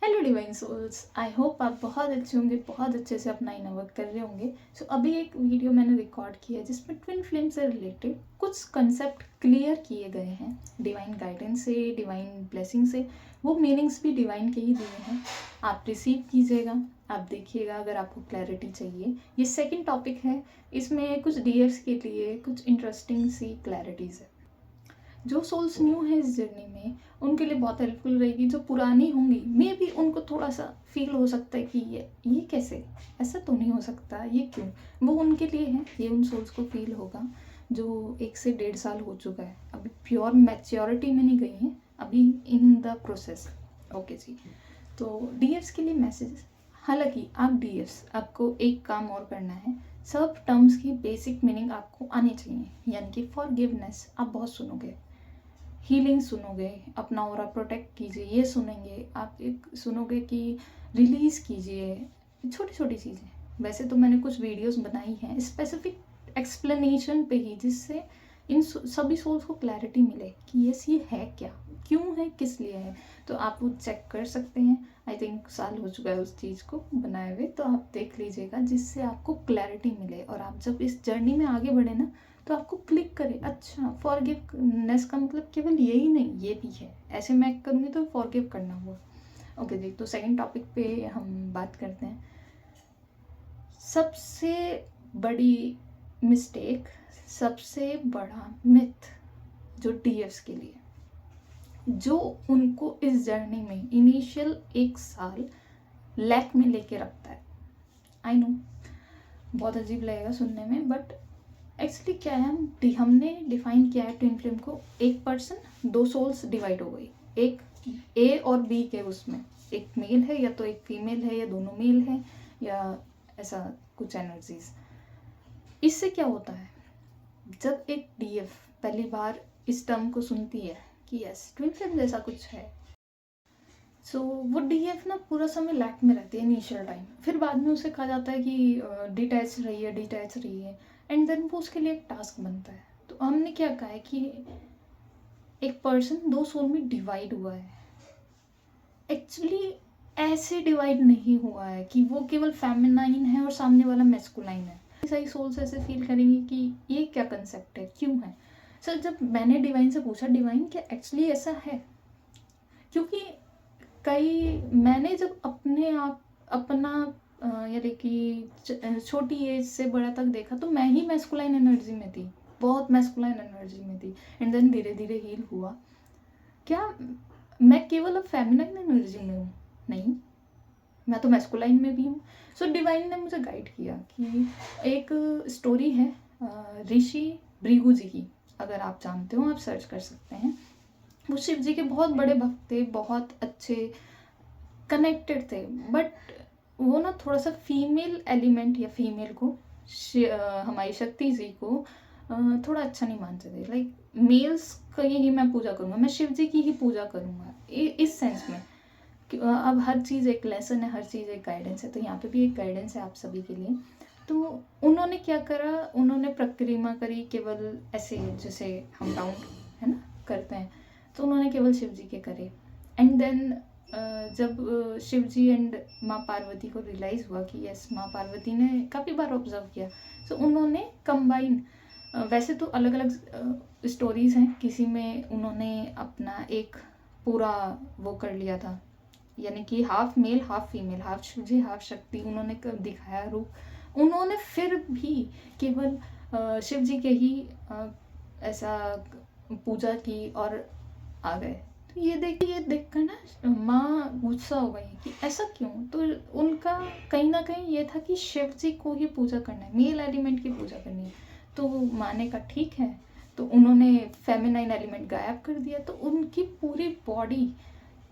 Hello divine souls, I hope आप बहुत अच्छे होंगे, बहुत अच्छे से अपना इनर वर्क कर रहे होंगे। सो अभी एक वीडियो मैंने रिकॉर्ड किया है जिसमें ट्विन फ्लेम से रिलेटेड कुछ कंसेप्ट क्लियर किए गए हैं डिवाइन गाइडेंस से, डिवाइन ब्लेसिंग से। वो मीनिंग्स भी डिवाइन के ही दिए हैं। आप रिसीव कीजिएगा, आप देखिएगा अगर आपको क्लैरिटी चाहिए। ये सेकंड टॉपिक है, इसमें कुछ डीएर्स के लिए कुछ इंटरेस्टिंग सी क्लैरिटीज़ है। जो सोल्स न्यू है इस जर्नी में उनके लिए बहुत हेल्पफुल रहेगी। जो पुरानी होंगी मे भी उनको थोड़ा सा फील हो सकता है कि ये कैसे, ऐसा तो नहीं हो सकता, ये क्यों। वो उनके लिए है, ये उन सोल्स को फील होगा जो 1 से 1.5 साल हो चुका है, अभी प्योर मैच्योरिटी में नहीं गई हैं, अभी इन द प्रोसेस। ओके जी, तो डीएर्स के लिए मैसेज। हालांकि आप डीएर्स, आपको एक काम और करना है। सब टर्म्स की बेसिक मीनिंग आपको आनी चाहिए, यानी कि फॉरगिवनेस आप बहुत सुनोगे, हीलिंग सुनोगे, अपना ऑरा प्रोटेक्ट कीजिए, ये सुनेंगे आप। एक सुनोगे कि रिलीज़ कीजिए, छोटी छोटी चीज़ें। वैसे तो मैंने कुछ वीडियोस बनाई हैं स्पेसिफिक एक्सप्लेनेशन पे ही, जिससे इन सभी सोल्स को क्लैरिटी मिले कि यस ये है क्या, क्यों है, किस लिए है। तो आप वो चेक कर सकते हैं। आई थिंक साल हो चुका है उस चीज़ को बनाए हुए, तो आप देख लीजिएगा जिससे आपको क्लैरिटी मिले। और आप जब इस जर्नी में आगे बढ़े ना, तो आपको क्लिक करे, अच्छा फॉरगिवनेस का मतलब केवल यही नहीं, ये भी है। ऐसे मैं करूँगी तो फॉरगिव करना हुआ। ओके जी, तो सेकंड टॉपिक पे हम बात करते हैं। सबसे बड़ी मिस्टेक, सबसे बड़ा मिथ जो डीएफ्स के लिए, जो उनको इस जर्नी में इनिशियल 1 साल लैक में लेके रखता है। आई नो बहुत अजीब लगेगा सुनने में, बट एक्चुअली क्या है, हमने डिफाइन किया है ट्विन फ्लेम को, एक पर्सन 2 सोल्स डिवाइड हो गई, एक ए और बी के, उसमें एक मेल है या तो एक फीमेल है या दोनों मेल है या ऐसा कुछ एनर्जीज। इससे क्या होता है, जब एक डीएफ पहली बार इस टर्म को सुनती है कि यस ट्विन फ्लेम जैसा कुछ है, सो वो डीएफ ना पूरा समय लैक में रहती है इनिशियल टाइम। फिर बाद में उसे कहा जाता है कि डिटैच रही है, एंड देन वो उसके लिए एक टास्क बनता है। तो हमने क्या कहा है कि एक पर्सन 2 सोल में डिवाइड हुआ है। एक्चुअली ऐसे डिवाइड नहीं हुआ है कि वो केवल फेमिनाइन है और सामने वाला मैस्कुलाइन है। सही सोल्स ऐसे फील करेंगे कि ये क्या कंसेप्ट है, क्यों है। सर जब मैंने डिवाइन से पूछा, डिवाइन क्या एक्चुअली ऐसा है, क्योंकि मैंने जब अपने आप अपना यानी कि छोटी एज से बड़ा तक देखा, तो मैं ही मैस्कुलाइन एनर्जी में थी, बहुत मैस्कुलाइन एनर्जी में थी। एंड देन धीरे धीरे हील हुआ। क्या मैं केवल अब फेमिनाइन एनर्जी में हूँ? नहीं, मैं तो मैस्कुलाइन में भी हूँ। सो डिवाइन ने मुझे गाइड किया कि एक स्टोरी है ऋषि भृगु जी की, अगर आप जानते हो आप सर्च कर सकते हैं। वो शिव जी के बहुत बड़े भक्त थे, बहुत अच्छे कनेक्टेड थे, बट वो ना थोड़ा सा फीमेल एलिमेंट या फीमेल को, हमारी शक्ति जी को थोड़ा अच्छा नहीं मानते थे। लाइक मेल्स की ही मैं पूजा करूँगा, मैं शिव जी की ही पूजा करूँगा, इस सेंस में कि अब हर चीज़ एक लेसन है, हर चीज़ एक गाइडेंस है। तो यहाँ पे भी एक गाइडेंस है आप सभी के लिए। तो उन्होंने क्या करा, उन्होंने प्रक्रिया करी केवल ऐसे जैसे हम डाउन है ना करते हैं, तो उन्होंने केवल शिव जी के करे। एंड देन जब शिव जी एंड माँ पार्वती को रियलाइज़ हुआ कि यस, माँ पार्वती ने काफ़ी बार ऑब्जर्व किया, तो उन्होंने कंबाइन, वैसे तो अलग अलग स्टोरीज़ हैं, किसी में उन्होंने अपना एक पूरा वो कर लिया था, यानी कि half male half female, half Shiv ji half Shakti, उन्होंने दिखाया रूप। उन्होंने फिर भी केवल शिव जी के ही ऐसा पूजा की और आ गए। तो ये देखकर ना माँ गुस्सा हो गई कि ऐसा क्यों। तो उनका कहीं ना कहीं ये था कि शिव जी को ही पूजा करना है, मेल एलिमेंट की पूजा करनी है। तो माँ ने कहा ठीक है, तो उन्होंने फेमिनाइन एलिमेंट गायब कर दिया। तो उनकी पूरी बॉडी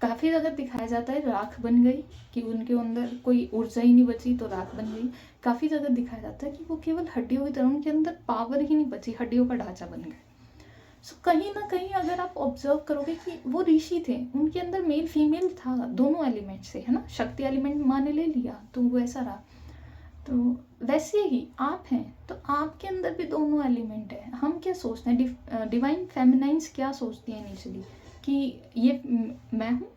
काफ़ी ज़्यादा दिखाया जाता है राख बन गई, कि उनके अंदर कोई ऊर्जा ही नहीं बची तो राख बन गई। काफ़ी ज़्यादा दिखाया जाता है कि वो केवल हड्डियों की तरह, उनके अंदर पावर ही नहीं बची, हड्डियों का ढांचा बन गया। सो कहीं ना कहीं अगर आप ऑब्जर्व करोगे कि वो ऋषि थे, उनके अंदर मेल फीमेल था, दोनों एलिमेंट से, है ना। शक्ति एलिमेंट माँ ने ले लिया तो वो ऐसा रहा। तो वैसे ही आप हैं, तो आपके अंदर भी दोनों एलिमेंट है। हम क्या सोचते हैं, डिवाइन फेमिनाइंस क्या सोचती हैं इनिशियली कि ये मैं हूँ,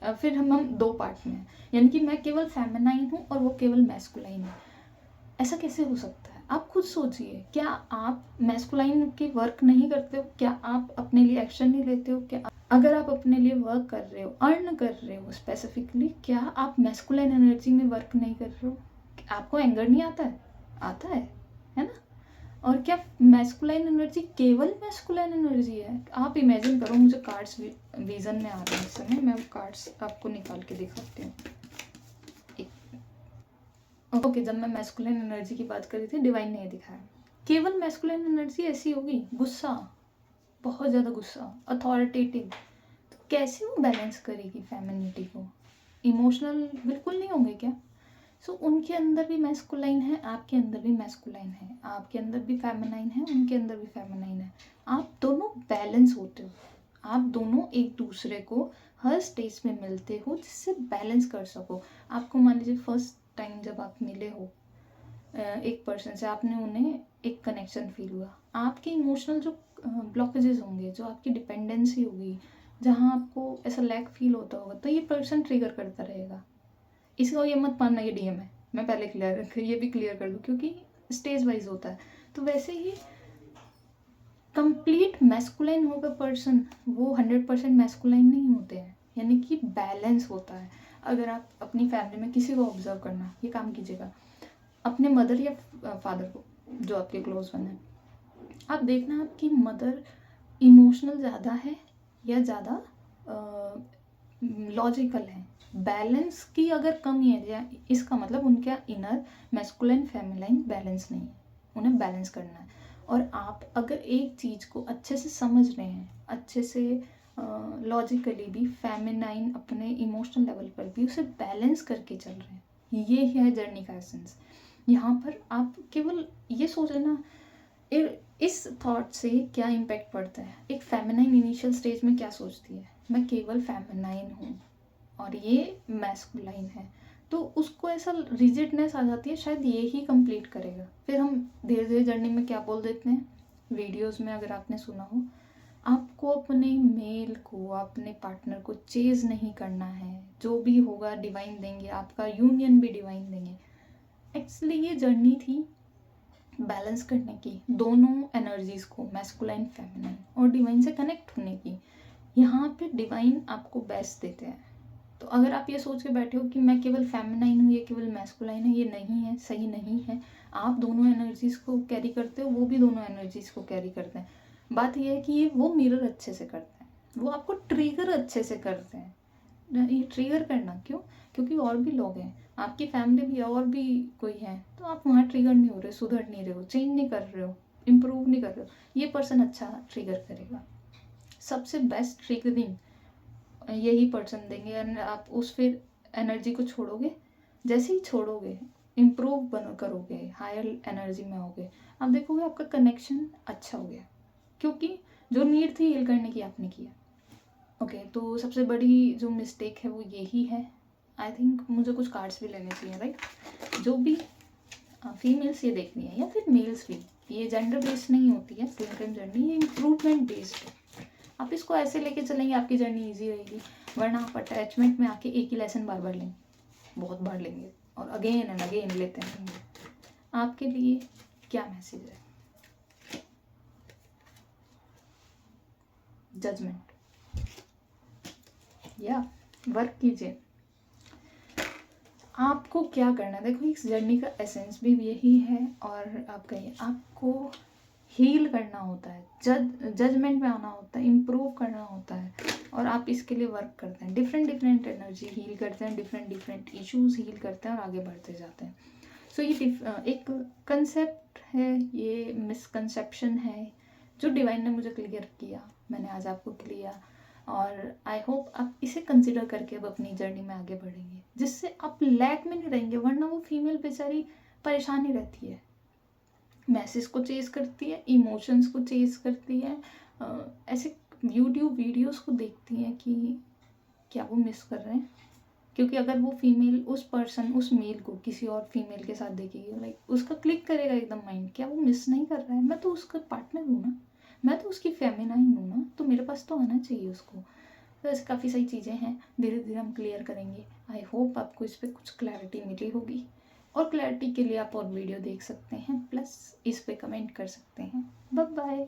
फिर हम दो पार्ट में हैं, यानी कि मैं केवल फेमिनाइन हूँ और वो केवल मैस्कुलाइन है। ऐसा कैसे हो सकता है? आप खुद सोचिए, क्या आप मैस्कुलाइन की वर्क नहीं करते हो? क्या आप अपने लिए एक्शन नहीं लेते हो? क्या अगर आप अपने लिए वर्क कर रहे हो, अर्न कर रहे हो स्पेसिफिकली, क्या आप मैस्कुलाइन एनर्जी में वर्क नहीं कर रहे हो? आपको एंगर नहीं आता है? आता है ना? और क्या मैस्कुलाइन एनर्जी केवल मैस्कुलाइन एनर्जी है? आप इमेजिन करो, मुझे कार्ड्स विजन में आ रहे हैं इस समय, मैं कार्ड्स आपको निकाल के दिखाती हूँ। ओके, जब मैं मैस्कुलाइन एनर्जी की बात कर रही थी, डिवाइन ने दिखाया केवल मैस्कुलाइन एनर्जी ऐसी होगी, गुस्सा, बहुत ज़्यादा गुस्सा, अथॉरिटेटिव, तो कैसे वो बैलेंस करेगी फेमिनिटी को? इमोशनल बिल्कुल नहीं होंगे क्या? सो उनके अंदर भी मैस्कुलाइन है, आपके अंदर भी मैस्कुलाइन है, आपके अंदर भी फेमिनाइन है, उनके अंदर भी फेमिनाइन है। आप दोनों बैलेंस होते हो, आप दोनों एक दूसरे को हर स्टेज में मिलते हो जिससे बैलेंस कर सको। आपको मान लीजिए फर्स्ट टाइम जब आप मिले हो एक पर्सन से, आपने उन्हें एक कनेक्शन फील हुआ, आपके इमोशनल जो ब्लॉकेजेस होंगे, जो आपकी डिपेंडेंसी होगी, जहाँ आपको ऐसा लैक फील होता होगा, तो ये पर्सन ट्रिगर करता रहेगा। इसको ये मत मानना ये डीएम है, मैं पहले ये भी क्लियर कर दूँ, क्योंकि स्टेज वाइज होता है। तो वैसे ही कंप्लीट मैस्कुलाइन होगा पर्सन, वो 100% मैस्कुलाइन नहीं होते हैं, यानी कि बैलेंस होता है। अगर आप अपनी फैमिली में किसी को ऑब्जर्व करना, ये काम कीजिएगा, अपने मदर या फादर को, जो आपके क्लोज वन है, आप देखना आपकी मदर इमोशनल ज़्यादा है या ज़्यादा लॉजिकल है। बैलेंस की अगर कमी है, या इसका मतलब उनका इनर मैस्कुलाइन फेमिनाइन बैलेंस नहीं है, उन्हें बैलेंस करना है। और आप अगर एक चीज़ को अच्छे से समझ रहे हैं, अच्छे से लॉजिकली भी, फेमिनाइन अपने इमोशनल लेवल पर भी उसे बैलेंस करके चल रहे हैं, ये है जर्नी का एसेंस। यहाँ पर आप केवल ये सोच लेना, इस थॉट से क्या इम्पैक्ट पड़ता है। एक फेमिनाइन इनिशियल स्टेज में क्या सोचती है, मैं केवल फेमिनाइन हूँ और ये मैस्कुलाइन है, तो उसको ऐसा रिजिडनेस आ जाती है, शायद ये ही कंप्लीट करेगा। फिर हम धीरे धीरे जर्नी में क्या बोल देते हैं, वीडियोस में अगर आपने सुना हो, आपको अपने मेल को, अपने पार्टनर को चेज नहीं करना है, जो भी होगा डिवाइन देंगे, आपका यूनियन भी डिवाइन देंगे। एक्चुअली ये जर्नी थी बैलेंस करने की, दोनों एनर्जीज को, मैस्कुलाइन फेमिनाइन और डिवाइन से कनेक्ट होने की। यहाँ पे डिवाइन आपको बेस्ट देते हैं। तो अगर आप ये सोच के बैठे हो कि मैं केवल फेमिनाइन हूँ, ये केवल मैस्कुलाइन है, ये नहीं है, सही नहीं है। आप दोनों एनर्जीज को कैरी करते हो, वो भी दोनों एनर्जीज को कैरी करते हैं। बात यह है कि ये वो मिरर अच्छे से करते हैं, वो आपको ट्रिगर अच्छे से करते हैं। ये ट्रिगर करना क्यों? क्योंकि और भी लोग हैं, आपकी फैमिली भी है, और भी कोई है, तो आप वहाँ ट्रिगर नहीं हो रहे, सुधर नहीं रहे हो, चेंज नहीं कर रहे हो, इम्प्रूव नहीं कर रहे हो। ये पर्सन अच्छा ट्रिगर करेगा, सबसे बेस्ट ट्रिगरिंग यही पर्सन देंगे। एंड आप उस फिर एनर्जी को छोड़ोगे, जैसे ही छोड़ोगे, इम्प्रूव करोगे, हायर एनर्जी में आओगे, आप देखोगे आपका कनेक्शन अच्छा हो गया, क्योंकि जो नीड थी हील करने की आपने किया। ओके, तो सबसे बड़ी जो मिस्टेक है वो यही है। आई थिंक मुझे कुछ कार्ड्स भी लेने चाहिए, राइट? जो भी फीमेल्स ये देखनी है, या फिर मेल्स भी, ये जेंडर बेस्ड नहीं होती है ट्विन फ्लेम जर्नी, ये इम्प्रूवमेंट बेस्ड है। आप इसको ऐसे लेके चलेंगे, आपकी जर्नी ईजी रहेगी। वरना आप अटैचमेंट में आके एक ही लेसन बार बार लेंगे, बहुत बार लेंगे, और अगेन एंड अगेन लेते रहेंगे। आपके लिए क्या मैसेज है? जजमेंट, या वर्क कीजिए। आपको क्या करना है, देखो इस जर्नी का एसेंस भी यही है। और आप कहिए, आपको हील करना होता है, जजमेंट में आना होता है, इम्प्रूव करना होता है, और आप इसके लिए वर्क करते हैं। डिफरेंट डिफरेंट एनर्जी हील करते हैं, डिफरेंट डिफरेंट इश्यूज हील करते हैं, और आगे बढ़ते जाते हैं। सो ये एक कंसेप्ट है, ये मिसकंसेप्शन है जो डिवाइन ने मुझे क्लियर किया, मैंने आज आपको किया। और आई होप आप इसे कंसिडर करके अब अपनी जर्नी में आगे बढ़ेंगे, जिससे आप लैक में नहीं रहेंगे। वरना वो फीमेल बेचारी परेशान ही रहती है, मैसेज को चेज करती है, इमोशंस को चेज करती है, ऐसे यूट्यूब वीडियोस को देखती है कि क्या वो मिस कर रहे हैं। क्योंकि अगर वो फीमेल उस पर्सन, उस मेल को किसी और फीमेल के साथ देखेगी, लाइक उसका क्लिक करेगा एकदम माइंड, क्या वो मिस नहीं कर रहा है? मैं तो उसका पार्टनर हूँ ना, मैं तो उसकी फेमिनाइन हूँ ना, तो मेरे पास तो आना चाहिए उसको। तो ऐसे काफ़ी सारी चीज़ें हैं, धीरे धीरे हम क्लियर करेंगे। आई होप आपको इस पर कुछ क्लैरिटी मिली होगी, और क्लैरिटी के लिए आप और वीडियो देख सकते हैं, प्लस इस पे कमेंट कर सकते हैं। Bye bye.